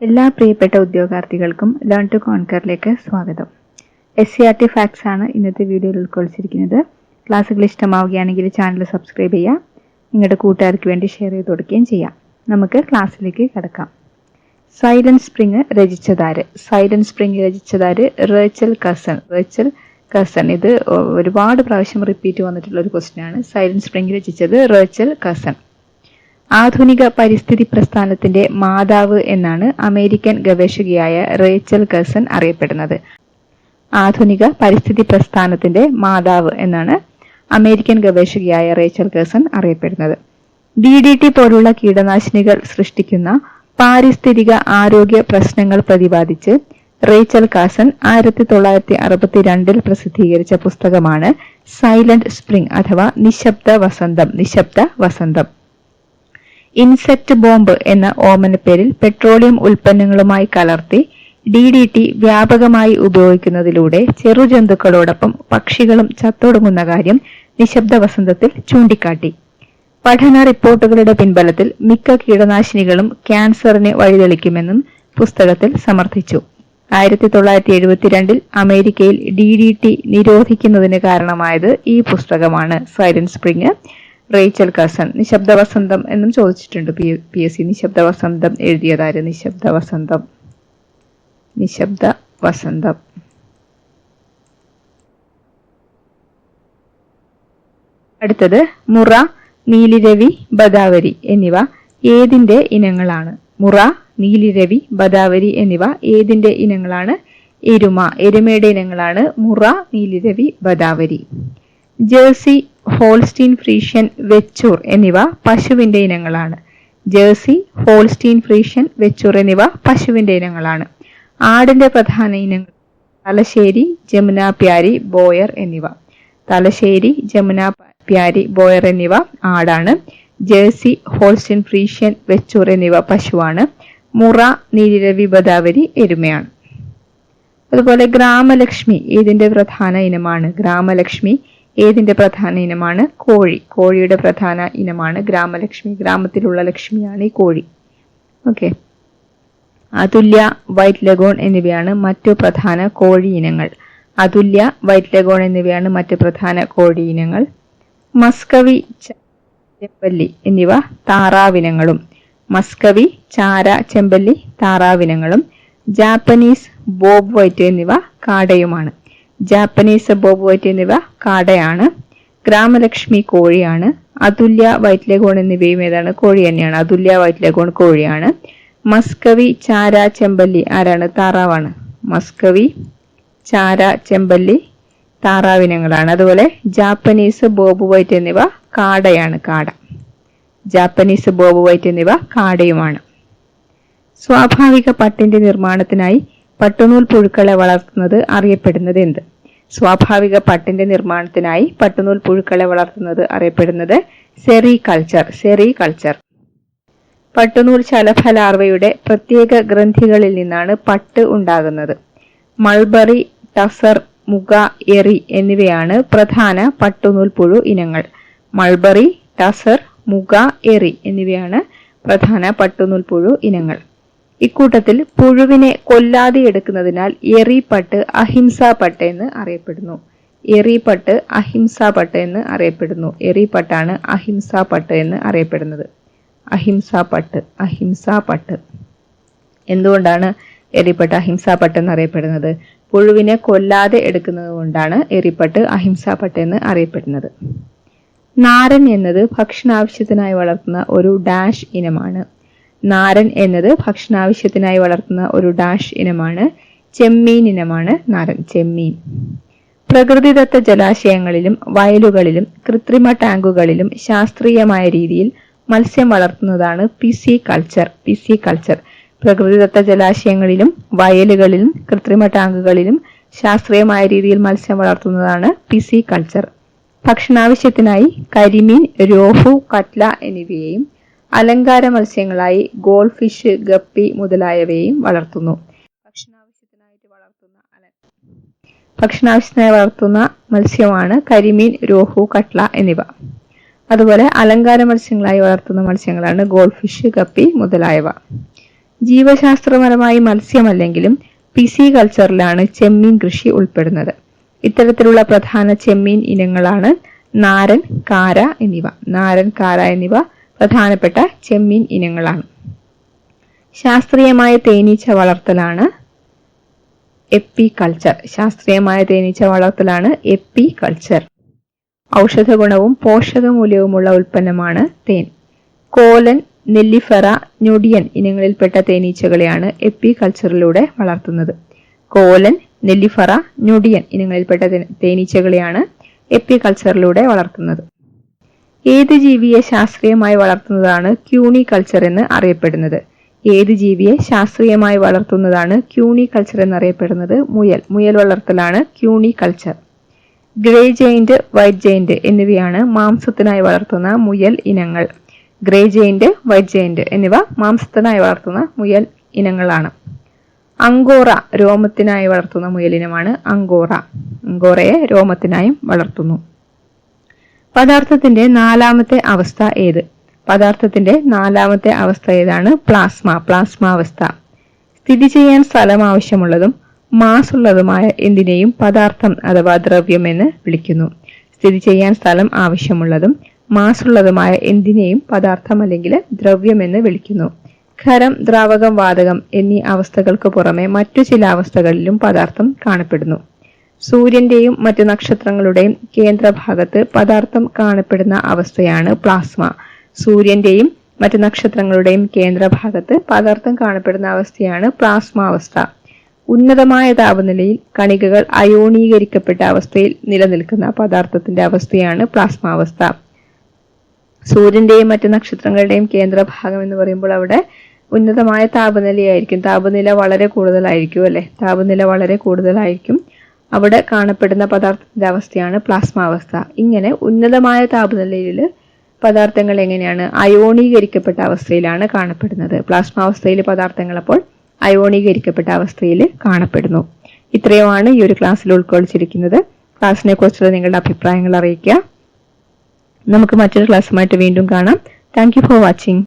എല്ലാ പ്രിയപ്പെട്ട ഉദ്യോഗാർത്ഥികൾക്കും learn to കോൺകറിലേക്ക് സ്വാഗതം. SCERT ഫാക്ട്സ് ആണ് ഇന്നത്തെ വീഡിയോയിൽ ഉൾക്കൊള്ളിച്ചിരിക്കുന്നത്. ക്ലാസ്സുകൾ ഇഷ്ടമാവുകയാണെങ്കിൽ ചാനൽ സബ്സ്ക്രൈബ് ചെയ്യുക, നിങ്ങളുടെ കൂട്ടുകാർക്ക് വേണ്ടി ഷെയർ ചെയ്ത് കൊടുക്കുകയും ചെയ്യാം. നമുക്ക് ക്ലാസ്സിലേക്ക് കടക്കാം. സൈലന്റ് സ്പ്രിംഗ് രചിച്ചതാര്? Rachel Carson. ഇത് ഒരുപാട് പ്രാവശ്യം റിപ്പീറ്റ് വന്നിട്ടുള്ള ഒരു ക്വസ്റ്റ്യൻ ആണ്. സൈലന്റ് സ്പ്രിംഗ് രചിച്ചത് റേച്ചൽ കഴ്സൺ. ആധുനിക പരിസ്ഥിതി പ്രസ്ഥാനത്തിന്റെ മാതാവ് എന്നാണ് അമേരിക്കൻ ഗവേഷകയായ റേച്ചൽ കഴ്സൺ അറിയപ്പെടുന്നത്. ആധുനിക പരിസ്ഥിതി പ്രസ്ഥാനത്തിന്റെ മാതാവ് എന്നാണ് അമേരിക്കൻ ഗവേഷകയായ റേച്ചൽ കഴ്സൺ അറിയപ്പെടുന്നത്. DDT പോലുള്ള കീടനാശിനികൾ സൃഷ്ടിക്കുന്ന പാരിസ്ഥിതിക ആരോഗ്യ പ്രശ്നങ്ങൾ പ്രതിപാദിച്ച് റേച്ചൽ കഴ്സൺ 1962 പ്രസിദ്ധീകരിച്ച പുസ്തകമാണ് സൈലന്റ് സ്പ്രിംഗ് അഥവാ നിശബ്ദ വസന്തം. ഇൻസെക്ട് ബോംബ് എന്ന ഓമനപ്പേരിൽ പെട്രോളിയം ഉൽപ്പന്നങ്ങളുമായി കലർത്തി DDT വ്യാപകമായി ഉപയോഗിക്കുന്നതിലൂടെ ചെറുജന്തുക്കളോടൊപ്പം പക്ഷികളും ചത്തൊടുങ്ങുന്ന കാര്യം നിശബ്ദ വസന്തത്തിൽ ചൂണ്ടിക്കാട്ടി. പഠന റിപ്പോർട്ടുകളുടെ പിൻബലത്തിൽ മിക്ക കീടനാശിനികളും ക്യാൻസറിന് വഴിതെളിക്കുമെന്നും പുസ്തകത്തിൽ സമർത്ഥിച്ചു. 1972 അമേരിക്കയിൽ DDT നിരോധിക്കുന്നതിന് കാരണമായത് ഈ പുസ്തകമാണ്. Silent spring, Rachel Curzon. നിശബ്ദ വസന്തം എന്നും ചോദിച്ചിട്ടുണ്ട് PSC. നിശബ്ദ വസന്തം എഴുതിയതാര്? നിശബ്ദ വസന്തം. അടുത്തത് മുറ, നീലിരവി, ബദാവരി എന്നിവ ഏതിന്റെ ഇനങ്ങളാണ്? മുറ, നീലിരവി, ബദാവരി എന്നിവ ഏതിന്റെ ഇനങ്ങളാണ്? എരുമയുടെ ഇനങ്ങളാണ് മുറ, Nili Ravi, ബദാവരി. Jersey, Holstein Frisian, Vechur എന്നിവ പശുവിന്റെ ഇനങ്ങളാണ്. ജേഴ്സി, ഹോൾസ്റ്റീൻ ഫ്രീഷ്യൻ, വെച്ചൂർ എന്നിവ പശുവിന്റെ ഇനങ്ങളാണ്. ആടിന്റെ പ്രധാന ഇനങ്ങൾ തലശ്ശേരി, ജമുന പ്യാരി, ബോയർ എന്നിവ. തലശ്ശേരി, ജമുന പ്യാരി, ബോയർ എന്നിവ ആടാണ്. ജേഴ്സി, ഹോൾസ്റ്റീൻ ഫ്രീഷ്യൻ, വെച്ചൂർ എന്നിവ പശുവാണ്. മുറ, നീലിരവി, ബദാവരി എരുമയാണ്. അതുപോലെ ഗ്രാമലക്ഷ്മി ഏതിന്റെ പ്രധാന ഇനമാണ്? ഏതിന്റെ പ്രധാന ഇനമാണ്? കോഴിയുടെ പ്രധാന ഇനമാണ് ഗ്രാമലക്ഷ്മി. ഗ്രാമത്തിലുള്ള ലക്ഷ്മിയാണ് ഈ കോഴി. ഓക്കെ. അതുല്യ, വൈറ്റ് ലഗോൺ എന്നിവയാണ് മറ്റു പ്രധാന കോഴി ഇനങ്ങൾ. മസ്കവി, ചെമ്പല്ലി എന്നിവ താറാവിനങ്ങളും. ജാപ്പനീസ് ബോബ് വൈറ്റ് എന്നിവ കാടയുമാണ്. ഗ്രാമലക്ഷ്മി കോഴിയാണ്. അതുല്യ, വൈറ്റ് ലഗോൺ എന്നിവയും ഏതാണ്? കോഴി തന്നെയാണ്. അതുല്യ, വൈറ്റ് ലഗോൺ കോഴിയാണ്. മസ്കവി, ചാര, ചെമ്പല്ലി ആരാണ്? താറാവാണ്. മസ്കവി, ചാര, ചെമ്പല്ലി താറാവിനങ്ങളാണ്. അതുപോലെ ജാപ്പനീസ് ബോബ് വൈറ്റ് എന്നിവ കാടയാണ്. ജാപ്പനീസ് ബോബ് വൈറ്റ് എന്നിവ കാടയുമാണ്. സ്വാഭാവിക പട്ടിന്റെ നിർമ്മാണത്തിനായി പട്ടുനൂൽ പുഴുക്കളെ വളർത്തുന്നത് അറിയപ്പെടുന്നത് എന്ത്? സ്വാഭാവിക പട്ടിന്റെ നിർമ്മാണത്തിനായി പട്ടുനൂൽ പുഴുക്കളെ വളർത്തുന്നത് അറിയപ്പെടുന്നത് സെറികൾച്ചർ. പട്ടുനൂൽ ശലഭ ലാർവയുടെ പ്രത്യേക ഗ്രന്ഥികളിൽ നിന്നാണ് പട്ട് ഉണ്ടാകുന്നത്. മൾബറി, ടസർ, മുഗ, എറി എന്നിവയാണ് പ്രധാന പട്ടുനൂൽ പുഴു ഇനങ്ങൾ. മൾബറി, ടസർ, മുഗ, എറി എന്നിവയാണ് പ്രധാന പട്ടുനൂൽ പുഴു ഇനങ്ങൾ. ഇക്കൂട്ടത്തിൽ പുഴുവിനെ കൊല്ലാതെ എടുക്കുന്നതിനാൽ എറിപ്പട്ട് അഹിംസാപട്ട് എന്ന് അറിയപ്പെടുന്നു. എറിപ്പട്ടാണ് അഹിംസാപട്ട് എന്ന് അറിയപ്പെടുന്നത്. അഹിംസാപട്ട്. എന്തുകൊണ്ടാണ് എറിപ്പട്ട് അഹിംസാപട്ട് എന്ന് അറിയപ്പെടുന്നത്? പുഴുവിനെ കൊല്ലാതെ എടുക്കുന്നത് കൊണ്ടാണ് എറിപ്പട്ട് അഹിംസാപട്ട് എന്ന് അറിയപ്പെടുന്നത്. നാരൻ എന്നത് ഭക്ഷണാവശ്യത്തിനായി വളർത്തുന്ന ഒരു ഡാഷ് ഇനമാണ്. ചെമ്മീൻ ഇനമാണ് നാരൻ. പ്രകൃതിദത്ത ജലാശയങ്ങളിലും വയലുകളിലും കൃത്രിമ ടാങ്കുകളിലും ശാസ്ത്രീയമായ രീതിയിൽ മത്സ്യം വളർത്തുന്നതാണ് പിസികൾച്ചർ. പ്രകൃതിദത്ത ജലാശയങ്ങളിലും വയലുകളിലും കൃത്രിമ ടാങ്കുകളിലും ശാസ്ത്രീയമായ രീതിയിൽ മത്സ്യം വളർത്തുന്നതാണ് പിസികൾച്ചർ. ഭക്ഷണാവശ്യത്തിനായി കരിമീൻ, രോഹു, കട്ല എന്നിവയെയും അലങ്കാര മത്സ്യങ്ങളായി ഗോൾഡ് ഫിഷ്, ഗപ്പി മുതലായവയെയും വളർത്തുന്നു. ഭക്ഷണാവശ്യത്തിനായി വളർത്തുന്ന മത്സ്യമാണ് കരിമീൻ, രോഹു, കട്ല എന്നിവ. അതുപോലെ അലങ്കാര മത്സ്യങ്ങളായി വളർത്തുന്ന മത്സ്യങ്ങളാണ് ഗോൾഡ് ഫിഷ്, ഗപ്പി മുതലായവ. ജീവശാസ്ത്രപരമായി മത്സ്യമല്ലെങ്കിലും പിസികൾച്ചറിലാണ് ചെമ്മീൻ കൃഷി ഉൾപ്പെടുന്നത്. ഇത്തരത്തിലുള്ള പ്രധാന ചെമ്മീൻ ഇനങ്ങളാണ് നാരൻ, കാര എന്നിവ. നാരൻ, കാര എന്നിവ പ്രധാനപ്പെട്ട ചെമ്മീൻ ഇനങ്ങളാണ്. ശാസ്ത്രീയമായ തേനീച്ച വളർത്തലാണ് എപ്പികൾച്ചർ. ശാസ്ത്രീയമായ തേനീച്ച വളർത്തലാണ് എപ്പികൾച്ചർ. ഔഷധ ഗുണവും പോഷകമൂല്യവുമുള്ള ഉൽപ്പന്നമാണ് തേൻ. കോലൻ, നെല്ലിഫെറ, ഞൊടിയൻ ഇനങ്ങളിൽപ്പെട്ട തേനീച്ചകളെയാണ് എപ്പികൾച്ചറിലൂടെ വളർത്തുന്നത്. കോലൻ, നെല്ലിഫെറ, ഞൊടിയൻ ഇനങ്ങളിൽപ്പെട്ട തേനീച്ചകളെയാണ് എപ്പികൾച്ചറിലൂടെ വളർത്തുന്നത്. ഏത് ജീവിയെ ശാസ്ത്രീയമായി വളർത്തുന്നതാണ് ക്യൂണികൾച്ചർ എന്ന് അറിയപ്പെടുന്നത്? ഏത് ജീവിയെ ശാസ്ത്രീയമായി വളർത്തുന്നതാണ് ക്യൂണികൾച്ചർ എന്നറിയപ്പെടുന്നത്? മുയൽ. മുയൽ വളർത്തലാണ് ക്യൂണികൾച്ചർ. ഗ്രേ ജെയിന്റ്, വൈറ്റ് ജെയിന്റ് എന്നിവയാണ് മാംസത്തിനായി വളർത്തുന്ന മുയൽ ഇനങ്ങൾ. ഗ്രേ ജെയിന്റ്, വൈറ്റ് ജെയിന്റ് എന്നിവ മാംസത്തിനായി വളർത്തുന്ന മുയൽ ഇനങ്ങളാണ്. അങ്കോറ രോമത്തിനായി വളർത്തുന്ന മുയലിനമാണ് അങ്കോറ. അങ്കോറയെ രോമത്തിനായും വളർത്തുന്നു. പദാർത്ഥത്തിന്റെ നാലാമത്തെ അവസ്ഥ ഏത്? പദാർത്ഥത്തിന്റെ നാലാമത്തെ അവസ്ഥ ഏതാണ്? പ്ലാസ്മ. പ്ലാസ്മാവസ്ഥ. സ്ഥിതി ചെയ്യാൻ സ്ഥലം ആവശ്യമുള്ളതും മാസ് ഉള്ളതുമായ എന്തിനേയും പദാർത്ഥം അഥവാ ദ്രവ്യം എന്ന് വിളിക്കുന്നു. സ്ഥിതി ചെയ്യാൻ സ്ഥലം ആവശ്യമുള്ളതും മാസ് ഉള്ളതുമായ എന്തിനേയും പദാർത്ഥം അല്ലെങ്കിൽ ദ്രവ്യം എന്ന് വിളിക്കുന്നു. ഖരം, ദ്രാവകം, വാതകം എന്നീ അവസ്ഥകൾക്ക് പുറമെ മറ്റു ചില അവസ്ഥകളിലും പദാർത്ഥം കാണപ്പെടുന്നു. സൂര്യന്റെയും മറ്റു നക്ഷത്രങ്ങളുടെയും കേന്ദ്രഭാഗത്ത് പദാർത്ഥം കാണപ്പെടുന്ന അവസ്ഥയാണ് പ്ലാസ്മ. സൂര്യന്റെയും മറ്റു നക്ഷത്രങ്ങളുടെയും കേന്ദ്രഭാഗത്ത് പദാർത്ഥം കാണപ്പെടുന്ന അവസ്ഥയാണ് പ്ലാസ്മാവസ്ഥ. ഉന്നതമായ താപനിലയിൽ കണികകൾ അയോണീകരിക്കപ്പെട്ട അവസ്ഥയിൽ നിലനിൽക്കുന്ന പദാർത്ഥത്തിന്റെ അവസ്ഥയാണ് പ്ലാസ്മാവസ്ഥ. സൂര്യന്റെയും മറ്റു നക്ഷത്രങ്ങളുടെയും കേന്ദ്രഭാഗം എന്ന് പറയുമ്പോൾ അവിടെ ഉന്നതമായ താപനിലയായിരിക്കും. താപനില വളരെ കൂടുതലായിരിക്കും അല്ലെ? താപനില വളരെ കൂടുതലായിരിക്കും. അവിടെ കാണപ്പെടുന്ന പദാർത്ഥത്തിന്റെ അവസ്ഥയാണ് പ്ലാസ്മാവസ്ഥ. ഇങ്ങനെ ഉന്നതമായ താപനിലയിൽ പദാർത്ഥങ്ങൾ എങ്ങനെയാണ്? അയോണീകരിക്കപ്പെട്ട അവസ്ഥയിലാണ് കാണപ്പെടുന്നത്. പ്ലാസ്മാവസ്ഥയിൽ പദാർത്ഥങ്ങൾ അപ്പോൾ അയോണീകരിക്കപ്പെട്ട അവസ്ഥയിൽ കാണപ്പെടുന്നു. ഇത്രയുമാണ് ഈ ഒരു ക്ലാസ്സിൽ ഉൾക്കൊള്ളിച്ചിരിക്കുന്നത്. ക്ലാസ്സിനെ കുറിച്ചുള്ള നിങ്ങളുടെ അഭിപ്രായങ്ങൾ അറിയിക്കുക. നമുക്ക് മറ്റൊരു ക്ലാസ്സുമായിട്ട് വീണ്ടും കാണാം. Thank you for watching.